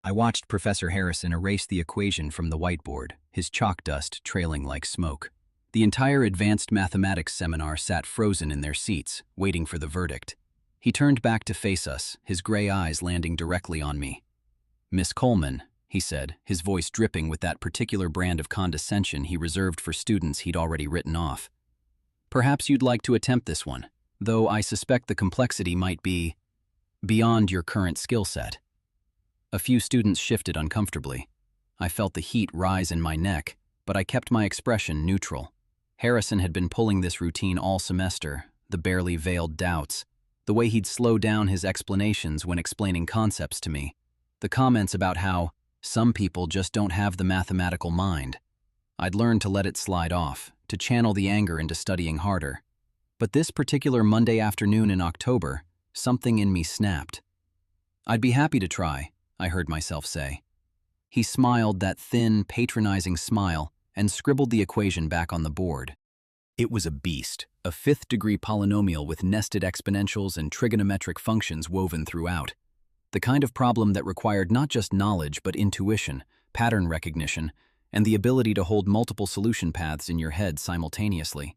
I watched Professor Harrison erase the equation from the whiteboard, his chalk dust trailing like smoke. The entire advanced mathematics seminar sat frozen in their seats, waiting for the verdict. He turned back to face us, his gray eyes landing directly on me. "Miss Coleman," he said, his voice dripping with that particular brand of condescension he reserved for students he'd already written off. "Perhaps you'd like to attempt this one, though I suspect the complexity might be beyond your current skill set." A few students shifted uncomfortably. I felt the heat rise in my neck, but I kept my expression neutral. Harrison had been pulling this routine all semester, the barely veiled doubts, the way he'd slow down his explanations when explaining concepts to me, the comments about how some people just don't have the mathematical mind. I'd learned to let it slide off, to channel the anger into studying harder. But this particular Monday afternoon in October, something in me snapped. "I'd be happy to try," I heard myself say. He smiled that thin, patronizing smile and scribbled the equation back on the board. It was a beast, a fifth-degree polynomial with nested exponentials and trigonometric functions woven throughout. The kind of problem that required not just knowledge but intuition, pattern recognition, and the ability to hold multiple solution paths in your head simultaneously.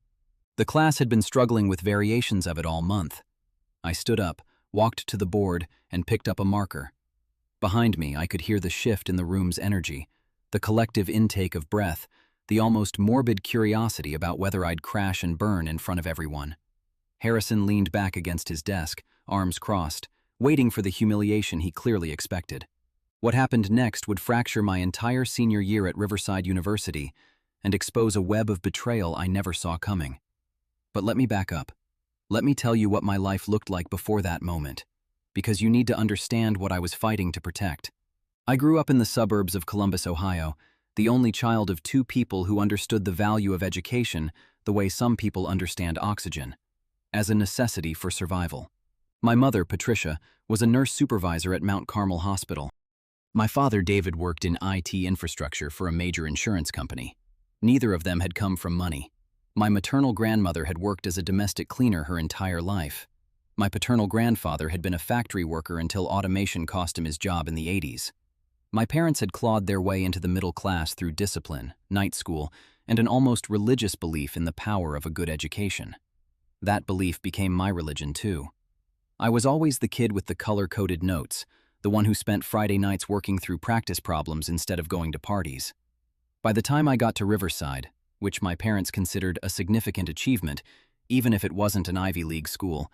The class had been struggling with variations of it all month. I stood up, walked to the board, and picked up a marker. Behind me, I could hear the shift in the room's energy, the collective intake of breath, the almost morbid curiosity about whether I'd crash and burn in front of everyone. Harrison leaned back against his desk, arms crossed, waiting for the humiliation he clearly expected. What happened next would fracture my entire senior year at Riverside University and expose a web of betrayal I never saw coming. But let me back up. Let me tell you what my life looked like before that moment, because you need to understand what I was fighting to protect. I grew up in the suburbs of Columbus, Ohio, the only child of two people who understood the value of education the way some people understand oxygen, as a necessity for survival. My mother, Patricia, was a nurse supervisor at Mount Carmel Hospital. My father, David, worked in IT infrastructure for a major insurance company. Neither of them had come from money. My maternal grandmother had worked as a domestic cleaner her entire life. My paternal grandfather had been a factory worker until automation cost him his job in the 80s. My parents had clawed their way into the middle class through discipline, night school, and an almost religious belief in the power of a good education. That belief became my religion too. I was always the kid with the color-coded notes, the one who spent Friday nights working through practice problems instead of going to parties. By the time I got to Riverside, which my parents considered a significant achievement, even if it wasn't an Ivy League school,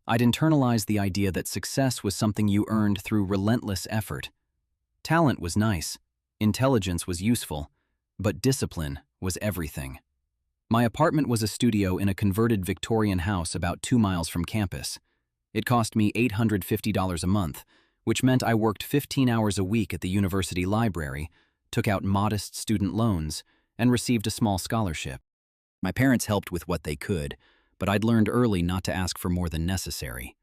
I'd internalized the idea that success was something you earned through relentless effort. Talent was nice, intelligence was useful, but discipline was everything. My apartment was a studio in a converted Victorian house about 2 miles from campus. It cost me $850 a month, which meant I worked 15 hours a week at the university library, took out modest student loans, and received a small scholarship. My parents helped with what they could, but I'd learned early not to ask for more than necessary.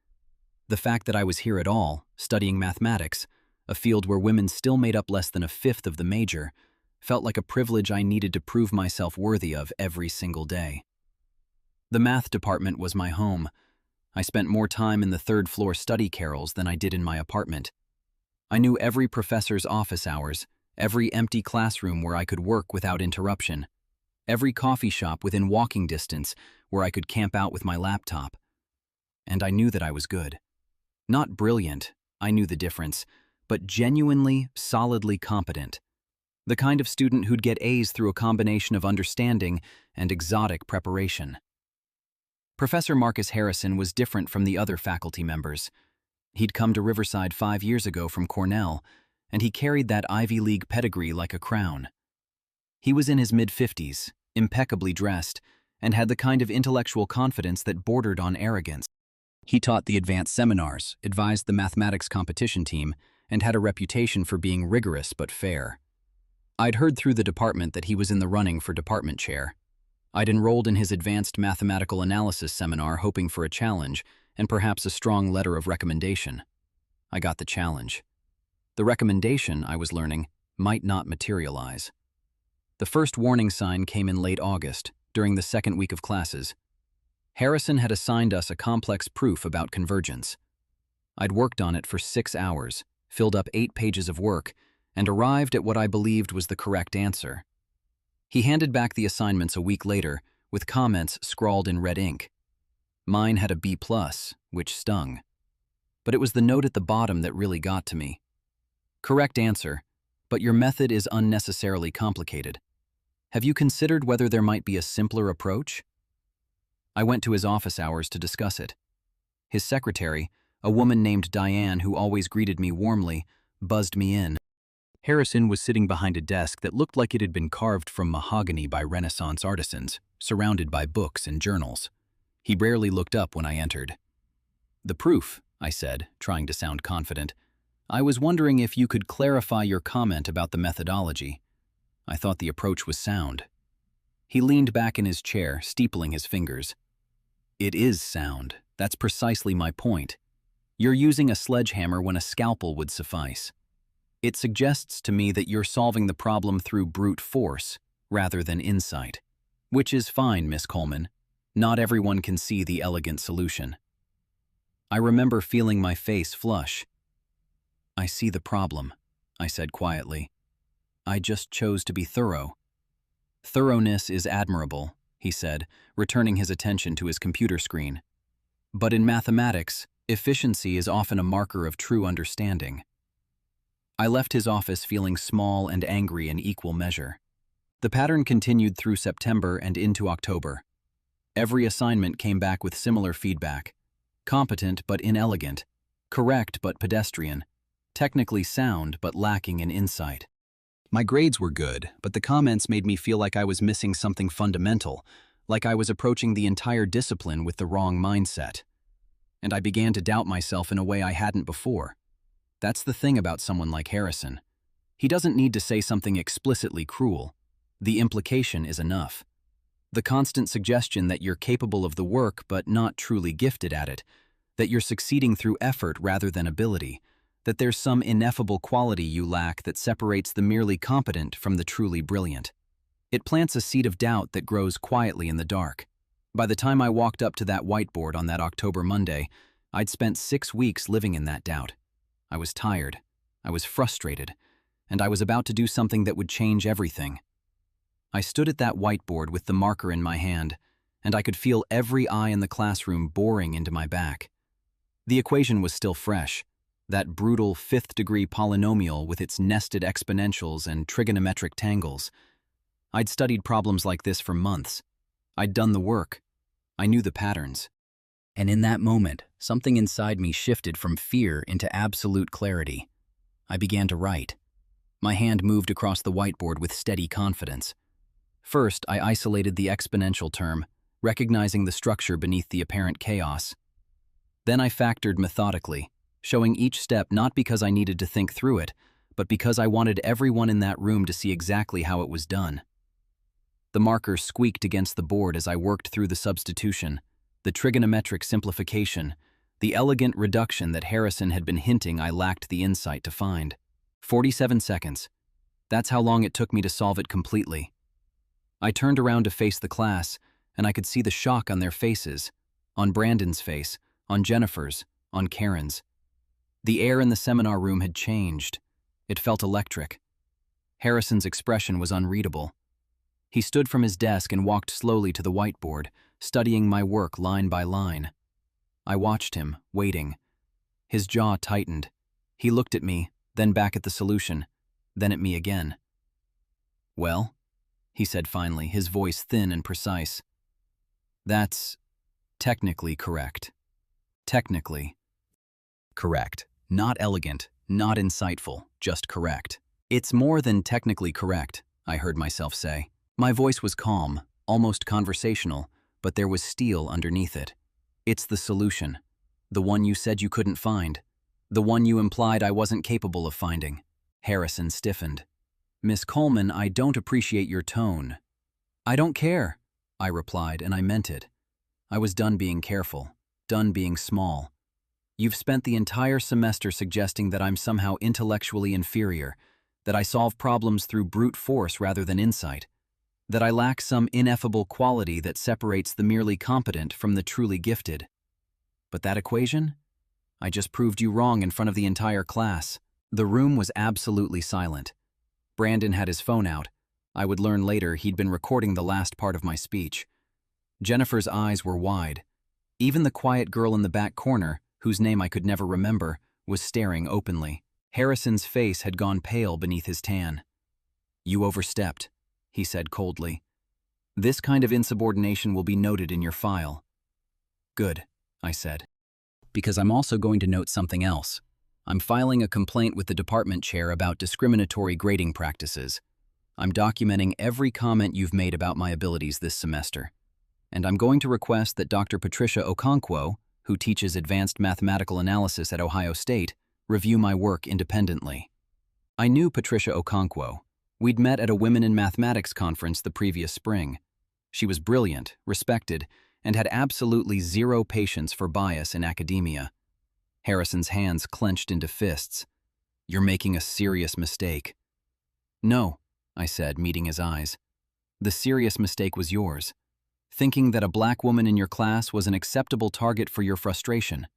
The fact that I was here at all, studying mathematics, a field where women still made up less than a fifth of the major, felt like a privilege I needed to prove myself worthy of every single day. The math department was my home. I spent more time in the third-floor study carrels than I did in my apartment. I knew every professor's office hours, every empty classroom where I could work without interruption, every coffee shop within walking distance where I could camp out with my laptop. And I knew that I was good. Not brilliant, I knew the difference, but genuinely, solidly competent. The kind of student who'd get A's through a combination of understanding and exotic preparation. Professor Marcus Harrison was different from the other faculty members. He'd come to Riverside 5 years ago from Cornell, and he carried that Ivy League pedigree like a crown. He was in his mid-50s, impeccably dressed, and had the kind of intellectual confidence that bordered on arrogance. He taught the advanced seminars, advised the mathematics competition team, and had a reputation for being rigorous but fair. I'd heard through the department that he was in the running for department chair. I'd enrolled in his advanced mathematical analysis seminar hoping for a challenge and perhaps a strong letter of recommendation. I got the challenge. The recommendation, I was learning, might not materialize. The first warning sign came in late August, during the second week of classes. Harrison had assigned us a complex proof about convergence. I'd worked on it for 6 hours, filled up 8 pages of work, and arrived at what I believed was the correct answer. He handed back the assignments a week later, with comments scrawled in red ink. Mine had a B+, which stung. But it was the note at the bottom that really got to me. Correct answer, but your method is unnecessarily complicated. Have you considered whether there might be a simpler approach? I went to his office hours to discuss it. His secretary, a woman named Diane who always greeted me warmly, buzzed me in. Harrison was sitting behind a desk that looked like it had been carved from mahogany by Renaissance artisans, surrounded by books and journals. He rarely looked up when I entered. "The proof," I said, trying to sound confident. "I was wondering if you could clarify your comment about the methodology. I thought the approach was sound." He leaned back in his chair, steepling his fingers. "It is sound. That's precisely my point. You're using a sledgehammer when a scalpel would suffice. It suggests to me that you're solving the problem through brute force, rather than insight. Which is fine, Miss Coleman. Not everyone can see the elegant solution." I remember feeling my face flush. "I see the problem," I said quietly. "I just chose to be thorough." "Thoroughness is admirable," he said, returning his attention to his computer screen. "But in mathematics, efficiency is often a marker of true understanding." I left his office feeling small and angry in equal measure. The pattern continued through September and into October. Every assignment came back with similar feedback. Competent but inelegant, correct but pedestrian, technically sound but lacking in insight. My grades were good, but the comments made me feel like I was missing something fundamental, like I was approaching the entire discipline with the wrong mindset. And I began to doubt myself in a way I hadn't before. That's the thing about someone like Harrison. He doesn't need to say something explicitly cruel. The implication is enough. The constant suggestion that you're capable of the work but not truly gifted at it, that you're succeeding through effort rather than ability, that there's some ineffable quality you lack that separates the merely competent from the truly brilliant. It plants a seed of doubt that grows quietly in the dark. By the time I walked up to that whiteboard on that October Monday, I'd spent 6 weeks living in that doubt. I was tired, I was frustrated, and I was about to do something that would change everything. I stood at that whiteboard with the marker in my hand, and I could feel every eye in the classroom boring into my back. The equation was still fresh, that brutal fifth-degree polynomial with its nested exponentials and trigonometric tangles. I'd studied problems like this for months. I'd done the work. I knew the patterns. And in that moment, something inside me shifted from fear into absolute clarity. I began to write. My hand moved across the whiteboard with steady confidence. First, I isolated the exponential term, recognizing the structure beneath the apparent chaos. Then I factored methodically, showing each step not because I needed to think through it, but because I wanted everyone in that room to see exactly how it was done. The marker squeaked against the board as I worked through the substitution, the trigonometric simplification, the elegant reduction that Harrison had been hinting I lacked the insight to find. 47 seconds. That's how long it took me to solve it completely. I turned around to face the class, and I could see the shock on their faces, on Brandon's face, on Jennifer's, on Karen's. The air in the seminar room had changed. It felt electric. Harrison's expression was unreadable. He stood from his desk and walked slowly to the whiteboard, studying my work line by line. I watched him, waiting. His jaw tightened. He looked at me, then back at the solution, then at me again. "Well?" he said finally, his voice thin and precise. "That's technically correct. Technically correct. Not elegant, not insightful, just correct." "It's more than technically correct," I heard myself say. My voice was calm, almost conversational, but there was steel underneath it. "It's the solution. The one you said you couldn't find. The one you implied I wasn't capable of finding." Harrison stiffened. "Miss Coleman, I don't appreciate your tone." "I don't care," I replied, and I meant it. I was done being careful, done being small. You've spent the entire semester suggesting that I'm somehow intellectually inferior, that I solve problems through brute force rather than insight, that I lack some ineffable quality that separates the merely competent from the truly gifted. But that equation? I just proved you wrong in front of the entire class. The room was absolutely silent. Brandon had his phone out. I would learn later he'd been recording the last part of my speech. Jennifer's eyes were wide. Even the quiet girl in the back corner, whose name I could never remember, was staring openly. Harrison's face had gone pale beneath his tan. "You overstepped," he said coldly. "This kind of insubordination will be noted in your file." "Good," I said. "Because I'm also going to note something else. I'm filing a complaint with the department chair about discriminatory grading practices. I'm documenting every comment you've made about my abilities this semester. And I'm going to request that Dr. Patricia Okonkwo, who teaches advanced mathematical analysis at Ohio State, review my work independently." I knew Patricia Okonkwo. We'd met at a Women in Mathematics conference the previous spring. She was brilliant, respected, and had absolutely zero patience for bias in academia. Harrison's hands clenched into fists. "You're making a serious mistake." "No," I said, meeting his eyes. "The serious mistake was yours. Thinking that a black woman in your class was an acceptable target for your frustration."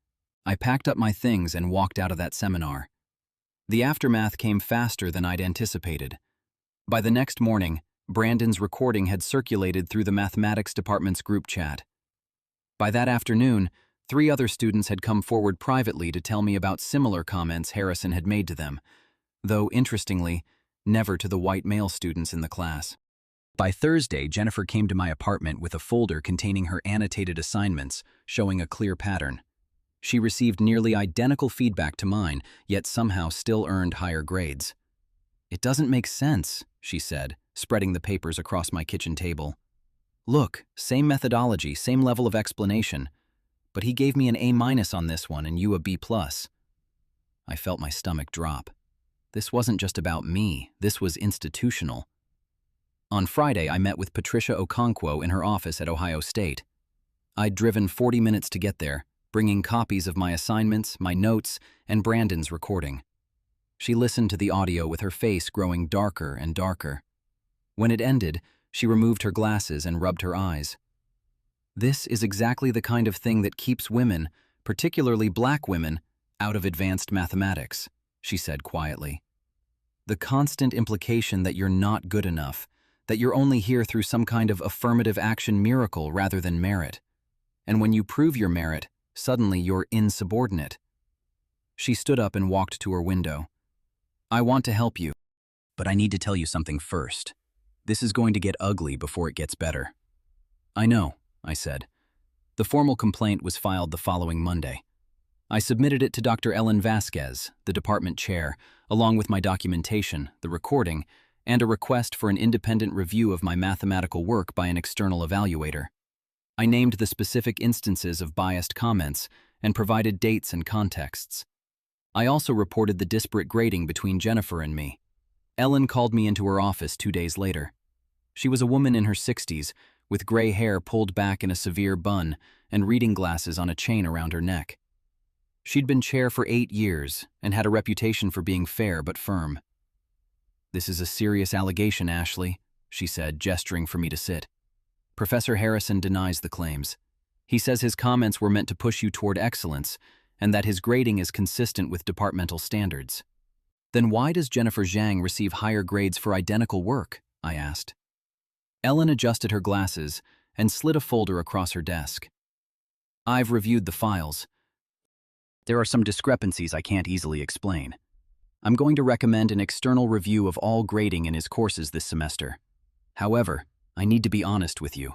I packed up my things and walked out of that seminar. The aftermath came faster than I'd anticipated. By the next morning, Brandon's recording had circulated through the mathematics department's group chat. By that afternoon, 3 other students had come forward privately to tell me about similar comments Harrison had made to them, though, interestingly, never to the white male students in the class. By Thursday, Jennifer came to my apartment with a folder containing her annotated assignments, showing a clear pattern. She received nearly identical feedback to mine, yet somehow still earned higher grades. "It doesn't make sense," she said, spreading the papers across my kitchen table. "Look, same methodology, same level of explanation. But he gave me an A- on this one and you a B+. I felt my stomach drop. This wasn't just about me, this was institutional. On Friday, I met with Patricia Okonkwo in her office at Ohio State. I'd driven 40 minutes to get there, bringing copies of my assignments, my notes, and Brandon's recording. She listened to the audio with her face growing darker and darker. When it ended, she removed her glasses and rubbed her eyes. "This is exactly the kind of thing that keeps women, particularly black women, out of advanced mathematics," she said quietly. "The constant implication that you're not good enough, that you're only here through some kind of affirmative action miracle rather than merit. And when you prove your merit, suddenly you're insubordinate." She stood up and walked to her window. "I want to help you, but I need to tell you something first. This is going to get ugly before it gets better." "I know," I said. The formal complaint was filed the following Monday. I submitted it to Dr. Ellen Vasquez, the department chair, along with my documentation, the recording, and a request for an independent review of my mathematical work by an external evaluator. I named the specific instances of biased comments and provided dates and contexts. I also reported the disparate grading between Jennifer and me. Ellen called me into her office 2 days later. She was a woman in her 60s, with gray hair pulled back in a severe bun and reading glasses on a chain around her neck. She'd been chair for 8 years and had a reputation for being fair but firm. "This is a serious allegation, Ashley," she said, gesturing for me to sit. "Professor Harrison denies the claims. He says his comments were meant to push you toward excellence and that his grading is consistent with departmental standards." "Then why does Jennifer Zhang receive higher grades for identical work?" I asked. Ellen adjusted her glasses and slid a folder across her desk. "I've reviewed the files. There are some discrepancies I can't easily explain. I'm going to recommend an external review of all grading in his courses this semester. However, I need to be honest with you.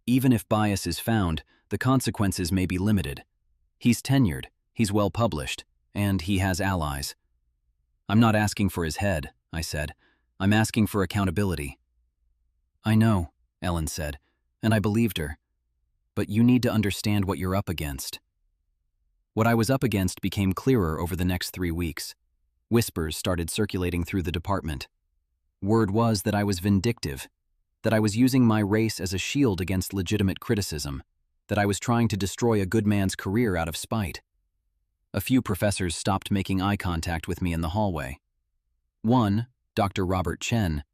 Even if bias is found, the consequences may be limited. He's tenured, he's well published, and he has allies." "I'm not asking for his head," I said. "I'm asking for accountability." "I know," Ellen said, and I believed her. "But you need to understand what you're up against." What I was up against became clearer over the next 3 weeks. Whispers started circulating through the department. Word was that I was vindictive, that I was using my race as a shield against legitimate criticism, that I was trying to destroy a good man's career out of spite. A few professors stopped making eye contact with me in the hallway. One, Dr. Robert Chen,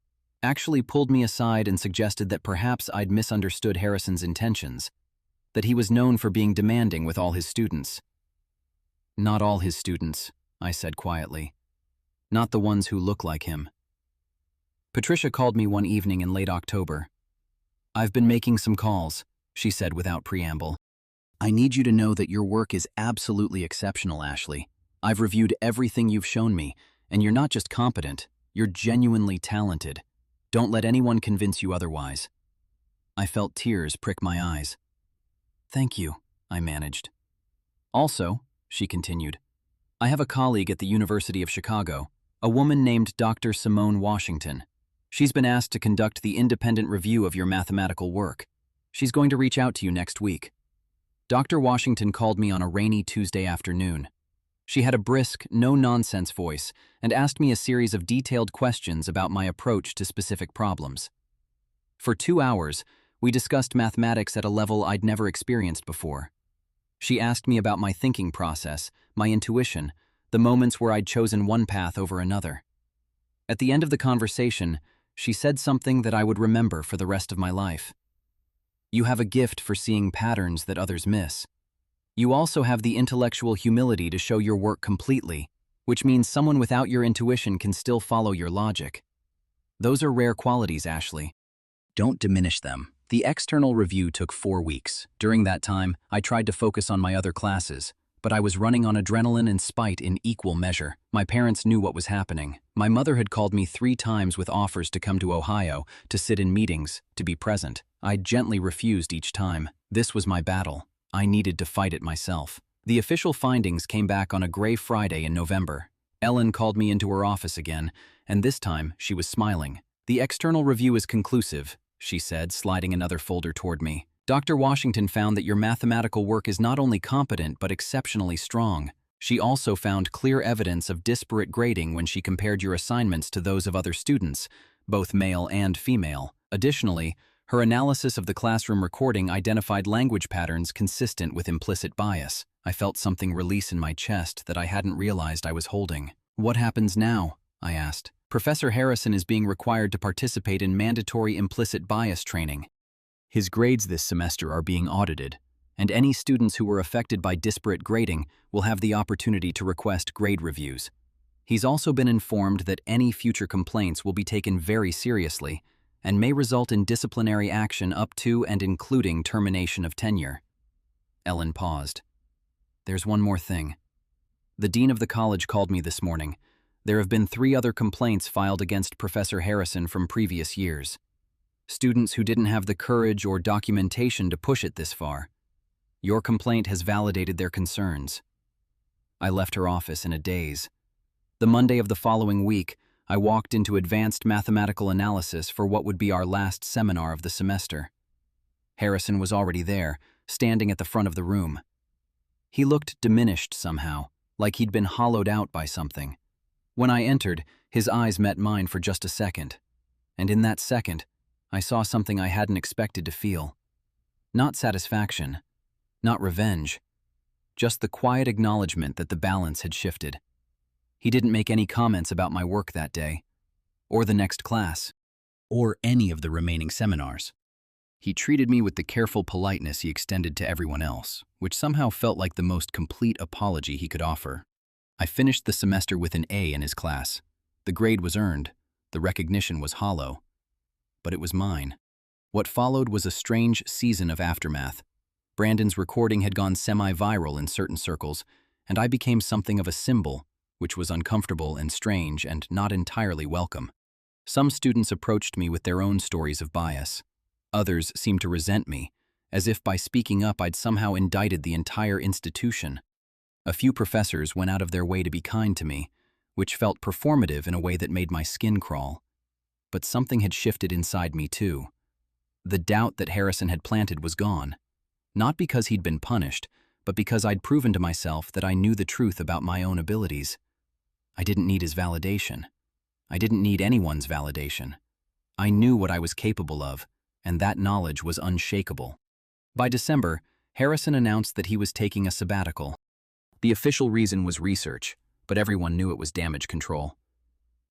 actually pulled me aside and suggested that perhaps I'd misunderstood Harrison's intentions, that he was known for being demanding with all his students. "Not all his students," I said quietly. not the ones who look like him. Patricia called me one evening in late October. "I've been making some calls," she said without preamble. "I need you to know that your work is absolutely exceptional, Ashley. I've reviewed everything you've shown me, and you're not just competent, you're genuinely talented. Don't let anyone convince you otherwise." I felt tears prick my eyes. "Thank you," I managed. "Also," she continued, "I have a colleague at the University of Chicago, a woman named Dr. Simone Washington. She's been asked to conduct the independent review of your mathematical work. She's going to reach out to you next week." Dr. Washington called me on a rainy Tuesday afternoon. She had a brisk, no-nonsense voice and asked me a series of detailed questions about my approach to specific problems. For 2 hours, we discussed mathematics at a level I'd never experienced before. She asked me about my thinking process, my intuition, the moments where I'd chosen one path over another. At the end of the conversation, she said something that I would remember for the rest of my life. "You have a gift for seeing patterns that others miss. You also have the intellectual humility to show your work completely, which means someone without your intuition can still follow your logic. Those are rare qualities, Ashley. Don't diminish them." The external review took 4 weeks. During that time, I tried to focus on my other classes, but I was running on adrenaline and spite in equal measure. My parents knew what was happening. My mother had called me 3 times with offers to come to Ohio, to sit in meetings, to be present. I gently refused each time. This was my battle. I needed to fight it myself. The official findings came back on a gray Friday in November. Ellen called me into her office again, and this time she was smiling. "The external review is conclusive," she said, sliding another folder toward me. "Dr. Washington found that your mathematical work is not only competent but exceptionally strong. She also found clear evidence of disparate grading when she compared your assignments to those of other students, both male and female. Additionally, her analysis of the classroom recording identified language patterns consistent with implicit bias." I felt something release in my chest that I hadn't realized I was holding. "What happens now?" I asked. "Professor Harrison is being required to participate in mandatory implicit bias training. His grades this semester are being audited, and any students who were affected by disparate grading will have the opportunity to request grade reviews. He's also been informed that any future complaints will be taken very seriously and may result in disciplinary action up to and including termination of tenure." Ellen paused. "There's one more thing. The dean of the college called me this morning. There have been 3 other complaints filed against Professor Harrison from previous years. Students who didn't have the courage or documentation to push it this far. Your complaint has validated their concerns." I left her office in a daze. The Monday of the following week, I walked into advanced mathematical analysis for what would be our last seminar of the semester. Harrison was already there, standing at the front of the room. He looked diminished somehow, like he'd been hollowed out by something. When I entered, his eyes met mine for just a second. And in that second, I saw something I hadn't expected to feel. Not satisfaction, not revenge, just the quiet acknowledgement that the balance had shifted. He didn't make any comments about my work that day, or the next class, or any of the remaining seminars. He treated me with the careful politeness he extended to everyone else, which somehow felt like the most complete apology he could offer. I finished the semester with an A in his class. The grade was earned, the recognition was hollow, but it was mine. What followed was a strange season of aftermath. Brandon's recording had gone semi-viral in certain circles, and I became something of a symbol, which was uncomfortable and strange and not entirely welcome. Some students approached me with their own stories of bias. Others seemed to resent me, as if by speaking up I'd somehow indicted the entire institution. A few professors went out of their way to be kind to me, which felt performative in a way that made my skin crawl. But something had shifted inside me too. The doubt that Harrison had planted was gone. Not because he'd been punished, but because I'd proven to myself that I knew the truth about my own abilities. I didn't need his validation. I didn't need anyone's validation. I knew what I was capable of, and that knowledge was unshakable. By December, Harrison announced that he was taking a sabbatical. The official reason was research, but everyone knew it was damage control.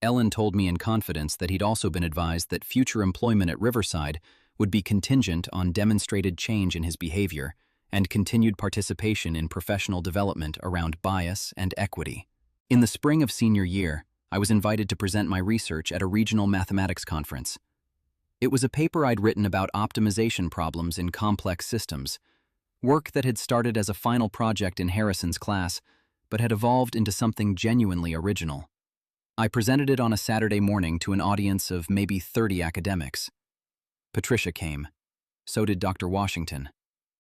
Ellen told me in confidence that he'd also been advised that future employment at Riverside would be contingent on demonstrated change in his behavior and continued participation in professional development around bias and equity. In the spring of senior year, I was invited to present my research at a regional mathematics conference. It was a paper I'd written about optimization problems in complex systems, work that had started as a final project in Harrison's class, but had evolved into something genuinely original. I presented it on a Saturday morning to an audience of maybe 30 academics. Patricia came. So did Dr. Washington.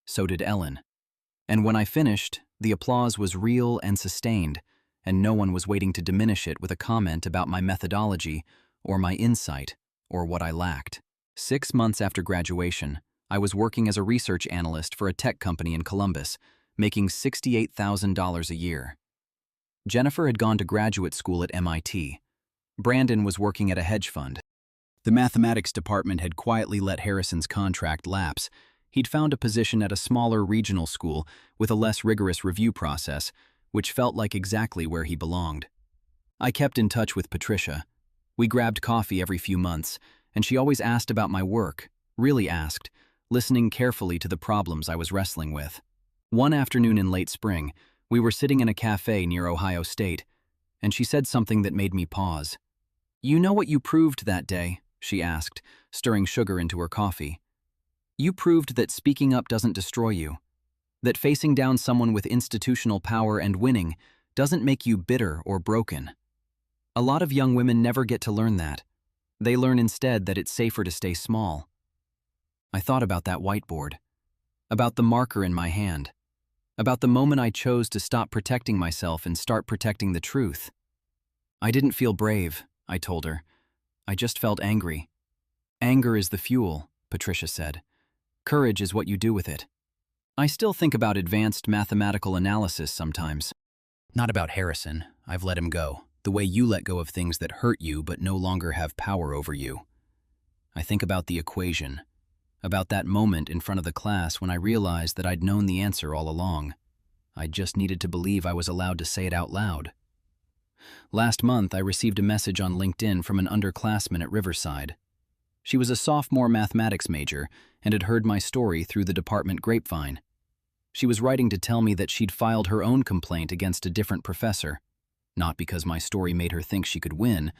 So did Ellen. And when I finished, the applause was real and sustained, and no one was waiting to diminish it with a comment about my methodology or my insight or what I lacked. 6 months after graduation, I was working as a research analyst for a tech company in Columbus, making $68,000 a year. Jennifer had gone to graduate school at MIT. Brandon was working at a hedge fund. The mathematics department had quietly let Harrison's contract lapse. He'd found a position at a smaller regional school with a less rigorous review process, which felt like exactly where he belonged. I kept in touch with Patricia. We grabbed coffee every few months, and she always asked about my work, really asked, listening carefully to the problems I was wrestling with. One afternoon in late spring, we were sitting in a cafe near Ohio State, and she said something that made me pause. "You know what you proved that day?" she asked, stirring sugar into her coffee. "You proved that speaking up doesn't destroy you, that facing down someone with institutional power and winning doesn't make you bitter or broken. A lot of young women never get to learn that. They learn instead that it's safer to stay small." I thought about that whiteboard, about the marker in my hand, about the moment I chose to stop protecting myself and start protecting the truth. "I didn't feel brave," I told her. "I just felt angry." "Anger is the fuel," Patricia said. "Courage is what you do with it." I still think about advanced mathematical analysis sometimes. Not about Harrison. I've let him go, the way you let go of things that hurt you but no longer have power over you. I think about the equation, about that moment in front of the class when I realized that I'd known the answer all along. I just needed to believe I was allowed to say it out loud. Last month, I received a message on LinkedIn from an underclassman at Riverside. She was a sophomore mathematics major and had heard my story through the department grapevine. She was writing to tell me that she'd filed her own complaint against a different professor, not because my story made her think she could win,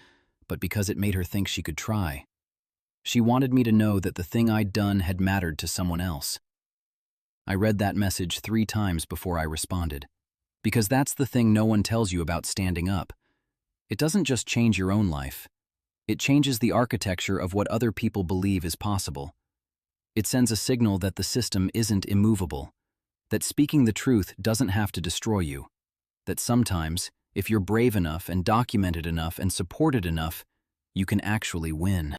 but because it made her think she could try. She wanted me to know that the thing I'd done had mattered to someone else. I read that message 3 times before I responded, because that's the thing no one tells you about standing up. It doesn't just change your own life. It changes the architecture of what other people believe is possible. It sends a signal that the system isn't immovable, that speaking the truth doesn't have to destroy you, that sometimes, if you're brave enough and documented enough and supported enough, you can actually win.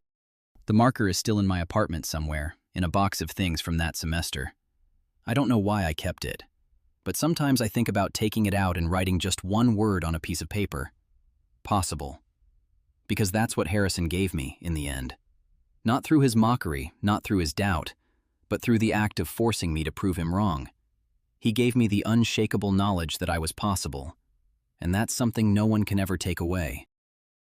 The marker is still in my apartment somewhere, in a box of things from that semester. I don't know why I kept it, but sometimes I think about taking it out and writing just one word on a piece of paper. Possible. Because that's what Harrison gave me in the end. Not through his mockery, not through his doubt, but through the act of forcing me to prove him wrong. He gave me the unshakable knowledge that I was possible, and that's something no one can ever take away.